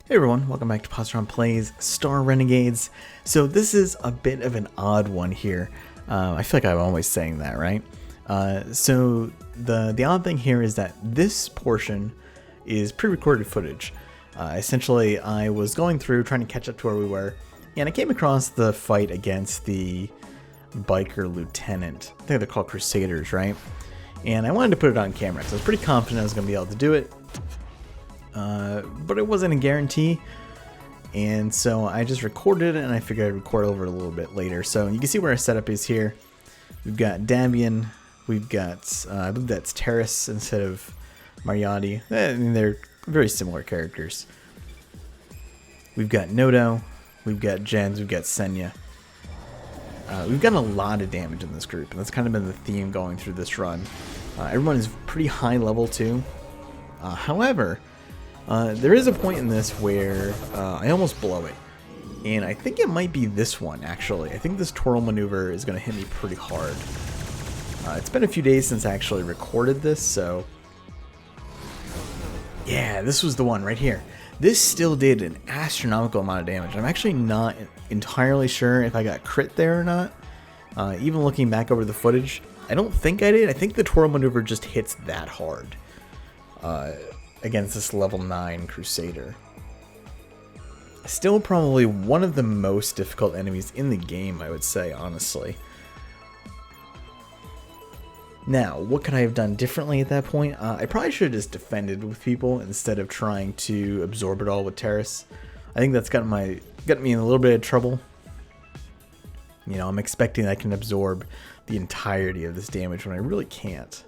Hey everyone, welcome back to Positron Plays Star Renegades. So this is a bit of an odd one here. I feel like I'm always saying that, right? So the odd thing here is that this portion is pre-recorded footage. Essentially, I was going through trying to catch up to where we were, and I came across the fight against the biker lieutenant. I think they're called Crusaders, right? And I wanted to put it on camera, so I was pretty confident I was going to be able to do it. But it wasn't a guarantee, and so I just recorded it, and I figured I'd record over a little bit later. So you can see where our setup is here. We've got Dabian, we've got, I believe that's Terrace instead of Mariotti. I mean, they're very similar characters. We've got Nodo, we've got Jens, we've got Senya. We've got a lot of damage in this group, and that's kind of been the theme going through this run. Everyone is pretty high level too. However, there is a point in this where I almost blow it, and I think it might be this one actually. I think this twirl maneuver is going to hit me pretty hard. It's been a few days since I actually recorded this, so yeah, this was the one right here. This still did an astronomical amount of damage. I'm actually not entirely sure if I got crit there or not. Even looking back over the footage, I don't think I did. I think the twirl maneuver just hits that hard against this level 9 Crusader. Still probably one of the most difficult enemies in the game, I would say, honestly. Now, what could I have done differently at that point? I probably should have just defended with people instead of trying to absorb it all with Terrace. I think that's got me in a little bit of trouble. You know, I'm expecting I can absorb the entirety of this damage when I really can't.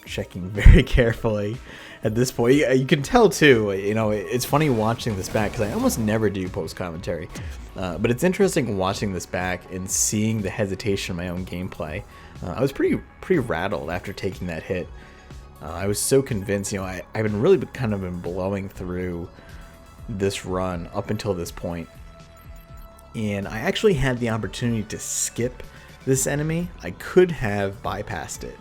Checking very carefully at this point. You can tell too, you know, it's funny watching this back because I almost never do post commentary, but it's interesting watching this back and seeing the hesitation in my own gameplay. I was pretty rattled after taking that hit. I was so convinced, you know, I've been really kind of been blowing through this run up until this point, and I actually had the opportunity to skip this enemy. I could have bypassed it,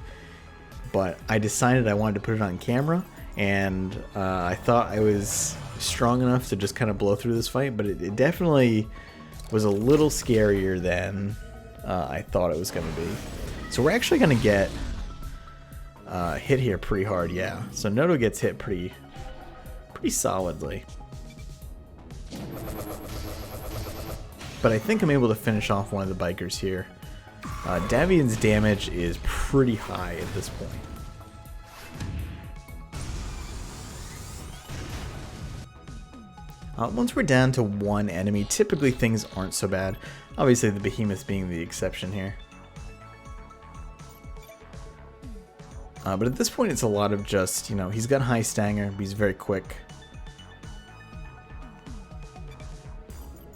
but I decided I wanted to put it on camera, and I thought I was strong enough to just kind of blow through this fight, but it definitely was a little scarier than I thought it was going to be. So we're actually going to get hit here pretty hard, yeah. So Nodo gets hit pretty solidly. But I think I'm able to finish off one of the bikers here. Davian's damage is pretty high at this point. Once we're down to one enemy, typically things aren't so bad. Obviously the behemoth being the exception here. But at this point it's a lot of just, you know, he's got high stanger, but he's very quick.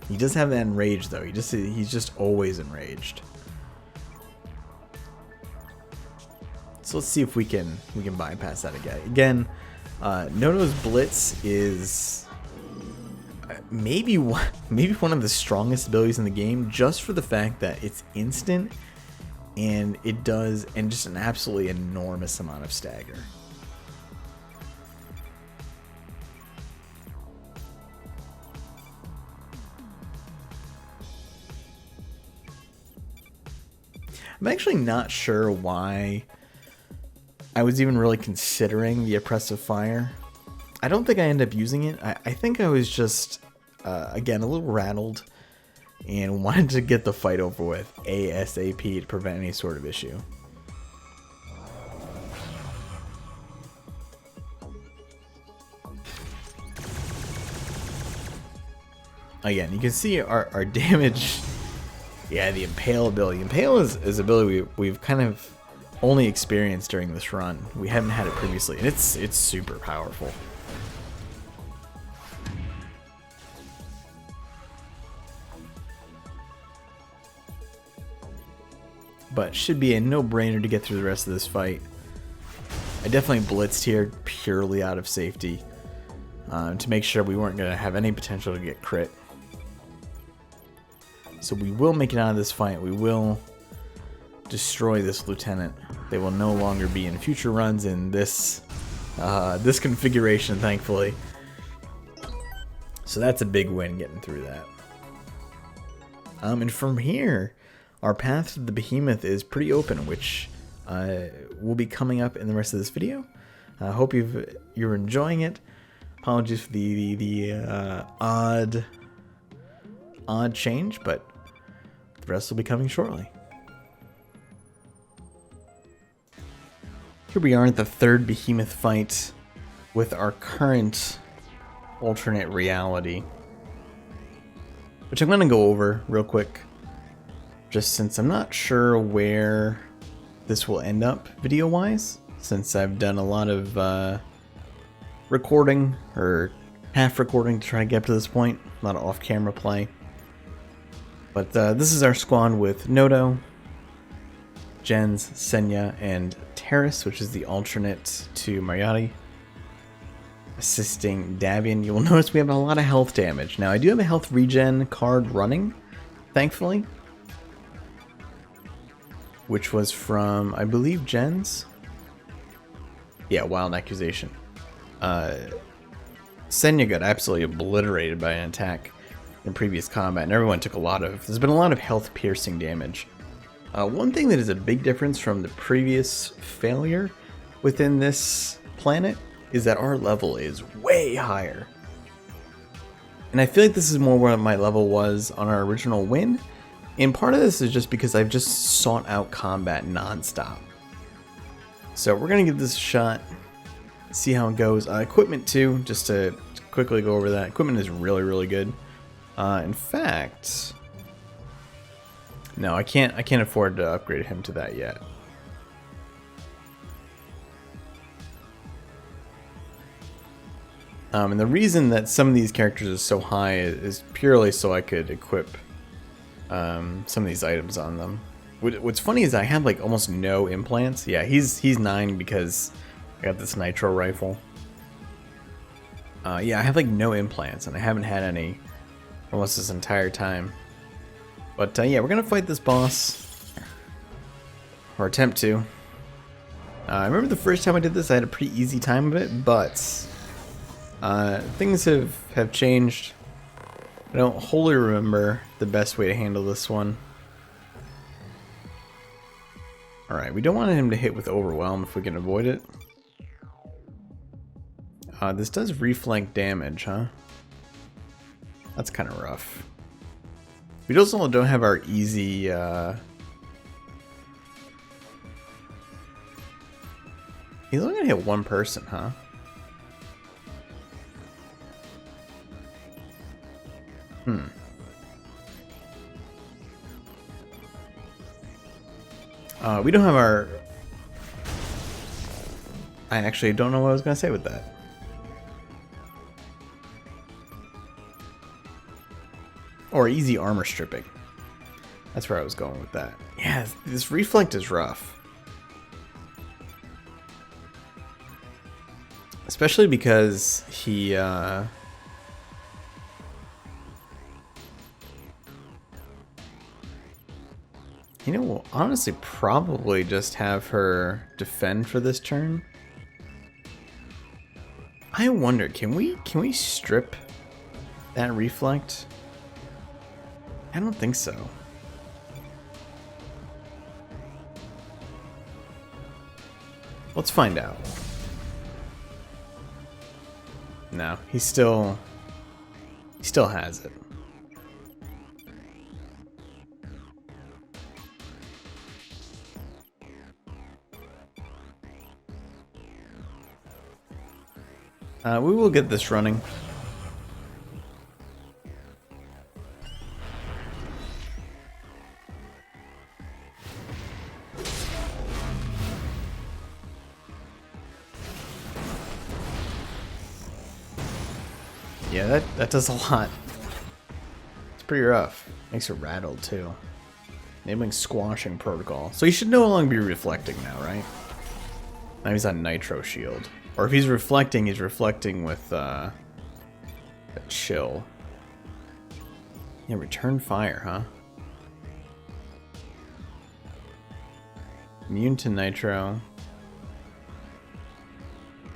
He does have that enraged though, he's just always enraged. So let's see if we can bypass that again. Again, Nodo's Blitz is maybe one of the strongest abilities in the game, just for the fact that it's instant and it does just an absolutely enormous amount of stagger. I'm actually not sure why I was even really considering the oppressive fire. I don't think I ended up using it. I think I was just, again, a little rattled and wanted to get the fight over with ASAP to prevent any sort of issue. Again, you can see our damage. Yeah, the Impale ability. Impale is ability we've kind of only experienced during this run. We haven't had it previously, and it's super powerful. But should be a no-brainer to get through the rest of this fight. I definitely blitzed here purely out of safety to make sure we weren't going to have any potential to get crit. So we will make it out of this fight. We will destroy this lieutenant. They will no longer be in future runs in this this configuration, thankfully. So that's a big win getting through that. And from here, our path to the behemoth is pretty open, which will be coming up in the rest of this video. I hope you're enjoying it. Apologies for the odd change, but the rest will be coming shortly. Here we are at the third behemoth fight with our current alternate reality, which I'm going to go over real quick, just since I'm not sure where this will end up video-wise, since I've done a lot of recording, or half recording to try to get up to this point, a lot of off-camera play. But this is our squad with Noto, Jens, Senya, and Terrace, which is the alternate to Mariotti, assisting Davian. You will notice we have a lot of health damage. Now, I do have a health regen card running, thankfully, which was from, I believe, Jens. Yeah, Wild Accusation. Senya got absolutely obliterated by an attack in previous combat, and everyone took there's been a lot of health piercing damage. One thing that is a big difference from the previous failure within this planet is that our level is way higher. And I feel like this is more where my level was on our original win. And part of this is just because I've just sought out combat nonstop. So we're going to give this a shot, see how it goes. Equipment too, just to quickly go over that. Equipment is really, really good. In fact, no, I can't afford to upgrade him to that yet. And the reason that some of these characters are so high is purely so I could equip some of these items on them. What's funny is I have like almost no implants. Yeah, he's 9 because I got this nitro rifle. Yeah, I have like no implants, and I haven't had any almost this entire time. But yeah, we're gonna fight this boss, or attempt to. I remember the first time I did this, I had a pretty easy time of it, but things have changed. I don't wholly remember the best way to handle this one. Alright, we don't want him to hit with Overwhelm if we can avoid it. This does reflank damage, huh? That's kind of rough. We also don't have our easy... He's only gonna hit one person, huh? We don't have our... I actually don't know what I was gonna say with that. Or easy armor stripping. That's where I was going with that. Yeah, this reflect is rough. Especially because he, you know, we'll honestly probably just have her defend for this turn. I wonder, can we strip that reflect? I don't think so. Let's find out. No, he still has it. We will get this running. Yeah, that does a lot. It's pretty rough. Makes it rattled too. Enabling squashing protocol. So he should no longer be reflecting now, right? Now he's on nitro shield. Or if he's reflecting with a chill. Yeah, return fire, huh? Immune to nitro.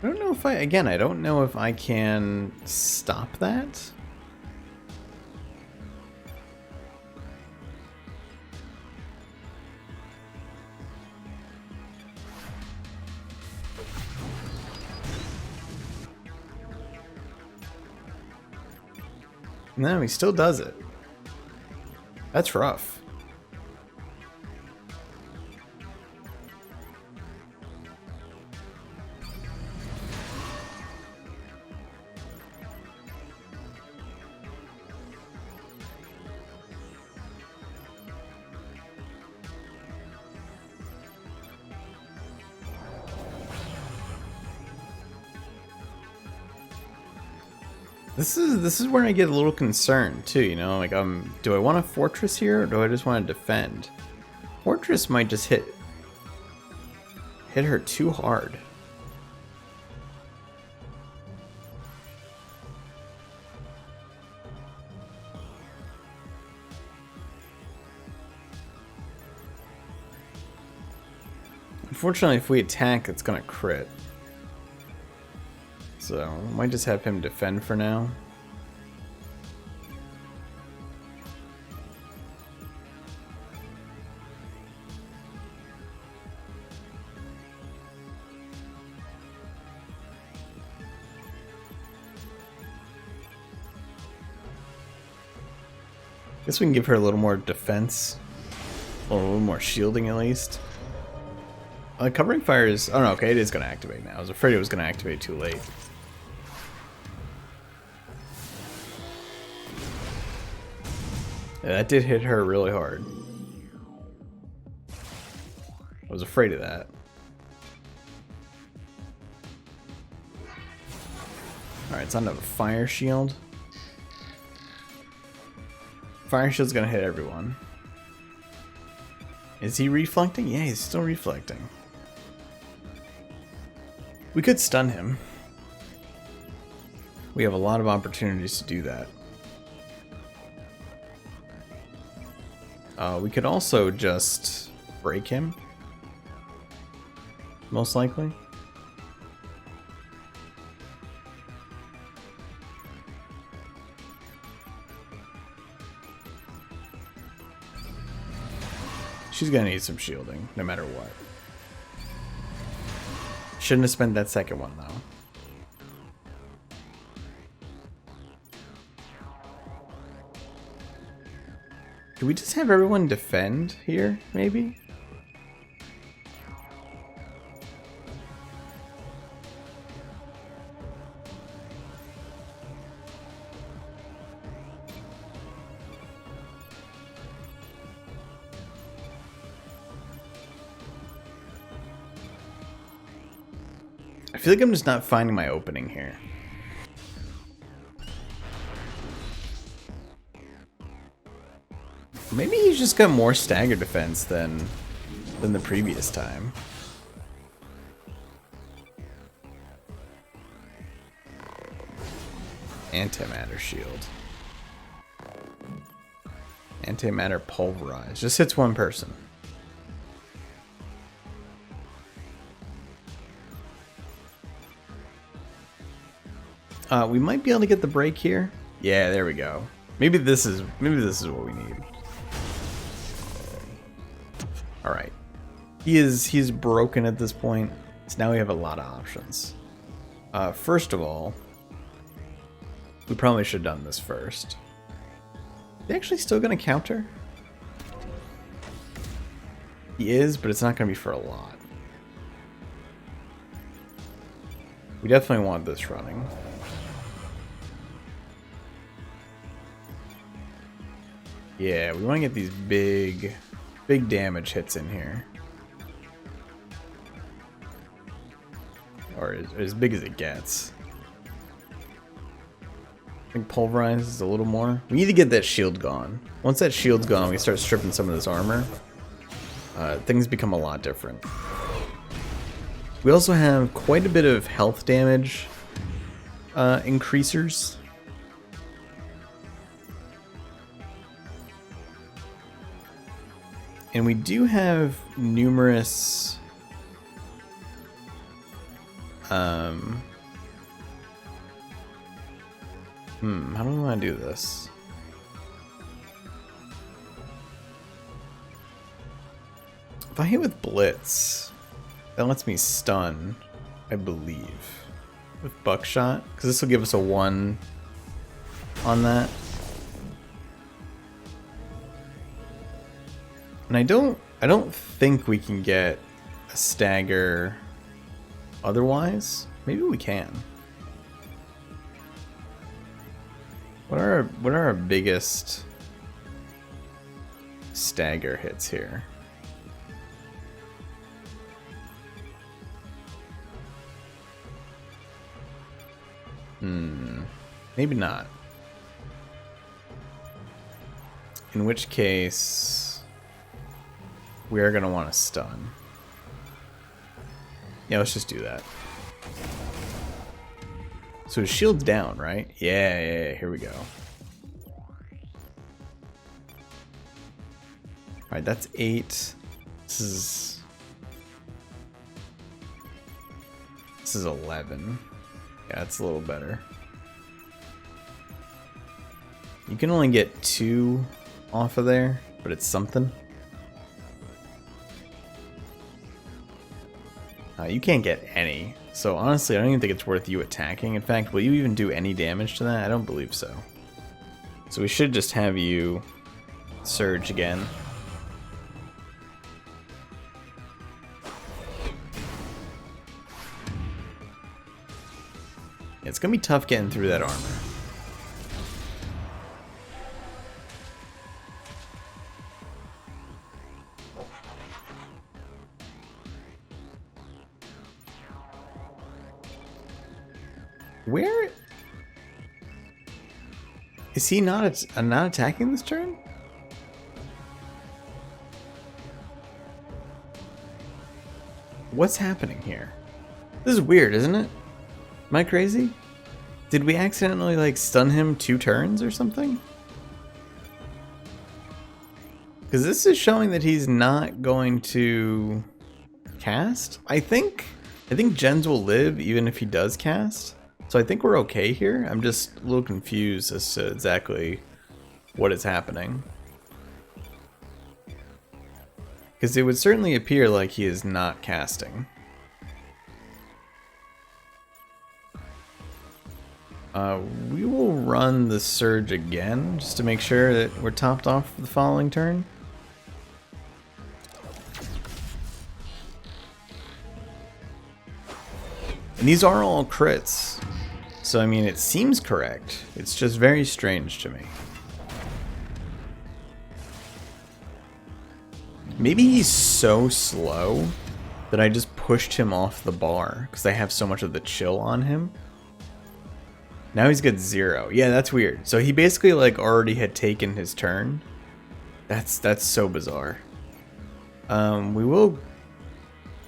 I don't know if I don't know if I can stop that. No, he still does it. That's rough. This is where I get a little concerned too, you know, like do I want a fortress here or do I just want to defend? Fortress might just hit her too hard. Unfortunately, if we attack, it's gonna crit. So, I might just have him defend for now. Guess we can give her a little more defense. Or a little more shielding at least. Covering fire is... Oh no, okay, it is going to activate now. I was afraid it was going to activate too late. Yeah, that did hit her really hard. I was afraid of that. Alright, it's on to a fire shield. Fire shield's gonna hit everyone. Is he reflecting? Yeah, he's still reflecting. We could stun him. We have a lot of opportunities to do that. We could also just break him. Most likely. She's gonna need some shielding, no matter what. Shouldn't have spent that second one, though. Could we just have everyone defend here, maybe? I feel like I'm just not finding my opening here. Maybe he's just got more stagger defense than the previous time. Antimatter shield. Antimatter pulverize. Just hits one person. We might be able to get the break here. Yeah, there we go. Maybe this is what we need. All right. He's broken at this point. So now we have a lot of options. First of all, we probably should have done this first. He actually still gonna counter? He is, but it's not gonna be for a lot. We definitely want this running. Yeah, we want to get these big damage hits in here. Or as big as it gets. I think pulverize is a little more. We need to get that shield gone. Once that shield's gone, we start stripping some of this armor. Things become a lot different. We also have quite a bit of health damage increasers. And we do have numerous How do we want to do this? If I hit with Blitz, that lets me stun, I believe, with Buckshot, because this will give us a 1 on that. And I don't think we can get a stagger otherwise. Maybe we can. What are our biggest stagger hits here? Maybe not. In which case, we are going to want to stun. Yeah, let's just do that. So his shield's down, right? Yeah, here we go. Alright, that's 8. This is 11. Yeah, it's a little better. You can only get 2 off of there, but it's something. You can't get any. So honestly, I don't even think it's worth you attacking. In fact, will you even do any damage to that? I don't believe so. So we should just have you surge again. It's gonna be tough getting through that armor. Where is he not attacking this turn? What's happening here? This is weird, isn't it? Am I crazy? Did we accidentally like stun him 2 turns or something? Because this is showing that he's not going to cast. I think gens will live even if he does cast. So I think we're okay here. I'm just a little confused as to exactly what is happening. Because it would certainly appear like he is not casting. We will run the surge again just to make sure that we're topped off for the following turn. And these are all crits. So, I mean, it seems correct. It's just very strange to me. Maybe he's so slow that I just pushed him off the bar because I have so much of the chill on him. Now he's got 0. Yeah, that's weird. So he basically like already had taken his turn. That's so bizarre. We will...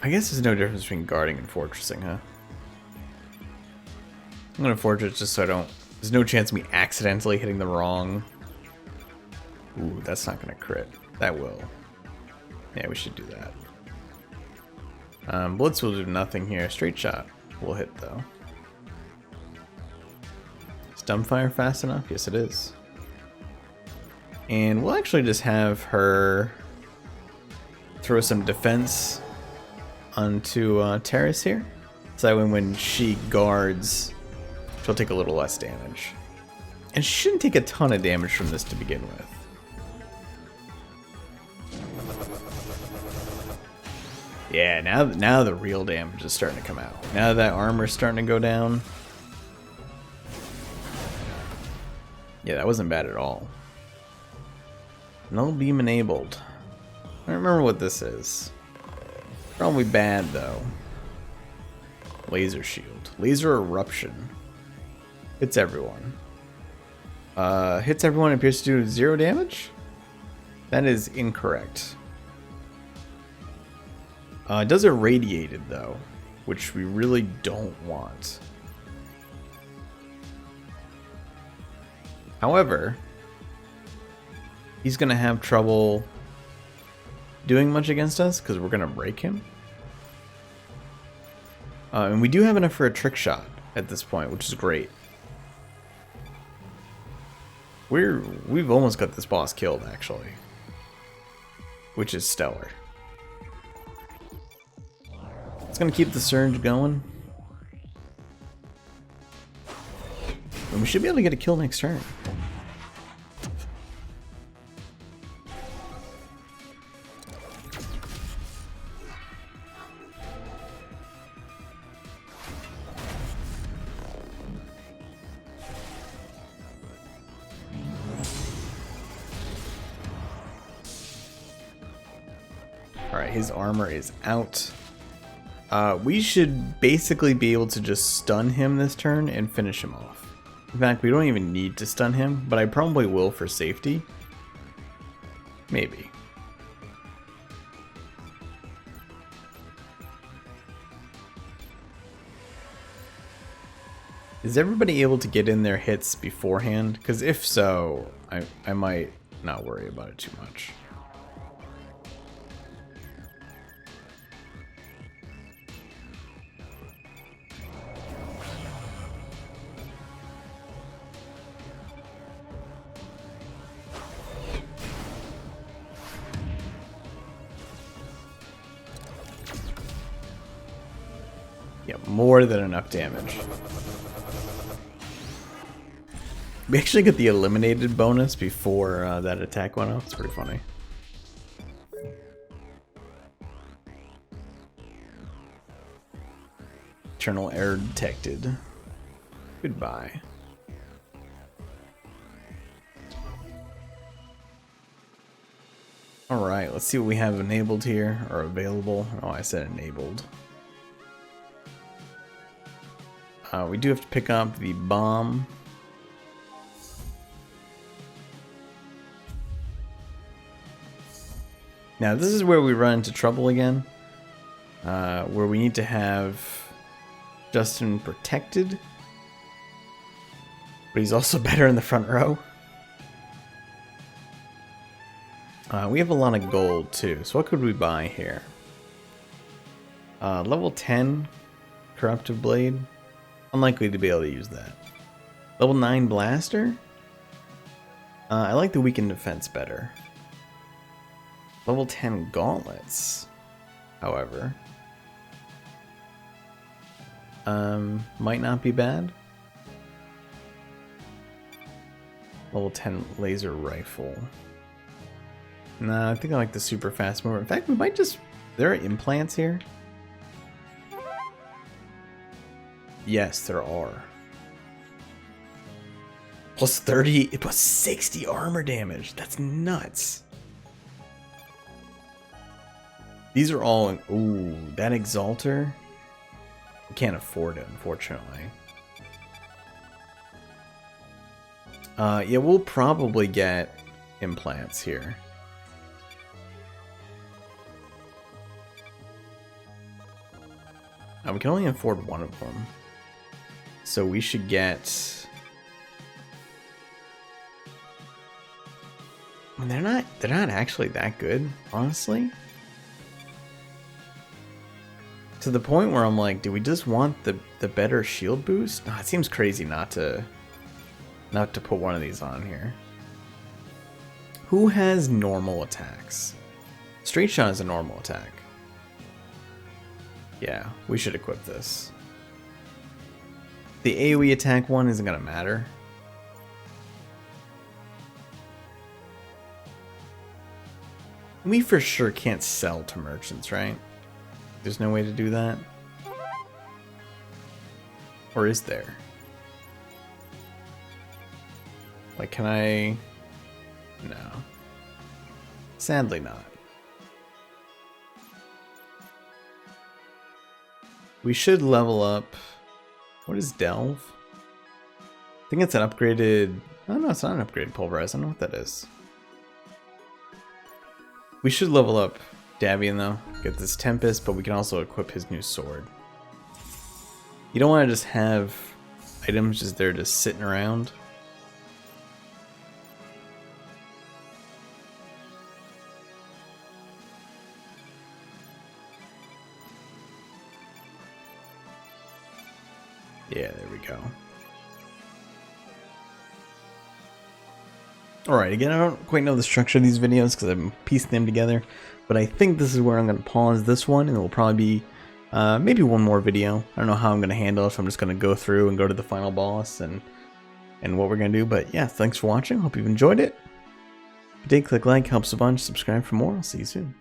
I guess there's no difference between guarding and fortressing, huh? I'm gonna fortress just so I don't... There's no chance of me accidentally hitting the wrong... Ooh, that's not gonna crit. That will. Yeah, we should do that. Blitz will do nothing here. Straight shot will hit, though. Is dumbfire fast enough? Yes, it is. And we'll actually just have her throw some defense onto Terrace here. So that when she guards, she'll take a little less damage. And she shouldn't take a ton of damage from this to begin with. Yeah, now the real damage is starting to come out. Now that armor's starting to go down. Yeah, that wasn't bad at all. Null beam enabled. I don't remember what this is. Probably bad though. Laser shield. Laser eruption. Hits everyone. Hits everyone and appears to do 0 damage? That is incorrect. It does irradiated though, which we really don't want. However, he's gonna have trouble doing much against us because we're gonna break him. And we do have enough for a trick shot at this point, which is great. We've almost got this boss killed, actually. Which is stellar. It's gonna keep the surge going. And we should be able to get a kill next turn. Alright, his armor is out. We should basically be able to just stun him this turn and finish him off. In fact, we don't even need to stun him, but I probably will for safety. Maybe. Is everybody able to get in their hits beforehand? Because if so, I might not worry about it too much. Yeah, more than enough damage. We actually get the eliminated bonus before that attack went off. It's pretty funny. Internal error detected. Goodbye. Alright, let's see what we have enabled here, or available. Oh, I said enabled. We do have to pick up the bomb. Now this is where we run into trouble again, where we need to have Justin protected, but he's also better in the front row. We have a lot of gold too, so what could we buy here? Level 10 Corruptive Blade. Unlikely to be able to use that. Level 9 Blaster? I like the weakened defense better. Level 10 Gauntlets, however. Might not be bad. Level 10 Laser Rifle. Nah, I think I like the super fast mover. In fact, we might just... There are implants here? Yes, there are. Plus 30, plus 60 armor damage. That's nuts. These are all... Ooh, that Exalter? We can't afford it, unfortunately. Yeah, we'll probably get implants here. We can only afford one of them. So we should get... I mean, they're not actually that good, honestly. To the point where I'm like, do we just want the better shield boost? Nah, it seems crazy not to put one of these on here. Who has normal attacks? Straight shot is a normal attack. Yeah, we should equip this. The AoE attack one isn't gonna matter. We for sure can't sell to merchants, right? There's no way to do that? Or is there? Like, can I... No. Sadly not. We should level up... What is Delve? I think it's an upgraded... Oh no, it's not an upgraded Pulverize. I don't know what that is. We should level up Davian though. Get this Tempest, but we can also equip his new sword. You don't want to just have items just there just sitting around. Yeah, there we go. Alright, again, I don't quite know the structure of these videos because I'm piecing them together, but I think this is where I'm going to pause this one, and it will probably be maybe one more video. I don't know how I'm going to handle it, if I'm just going to go through and go to the final boss and what we're going to do, but yeah, thanks for watching. Hope you've enjoyed it. If you did, click like, helps a bunch, subscribe for more. I'll see you soon.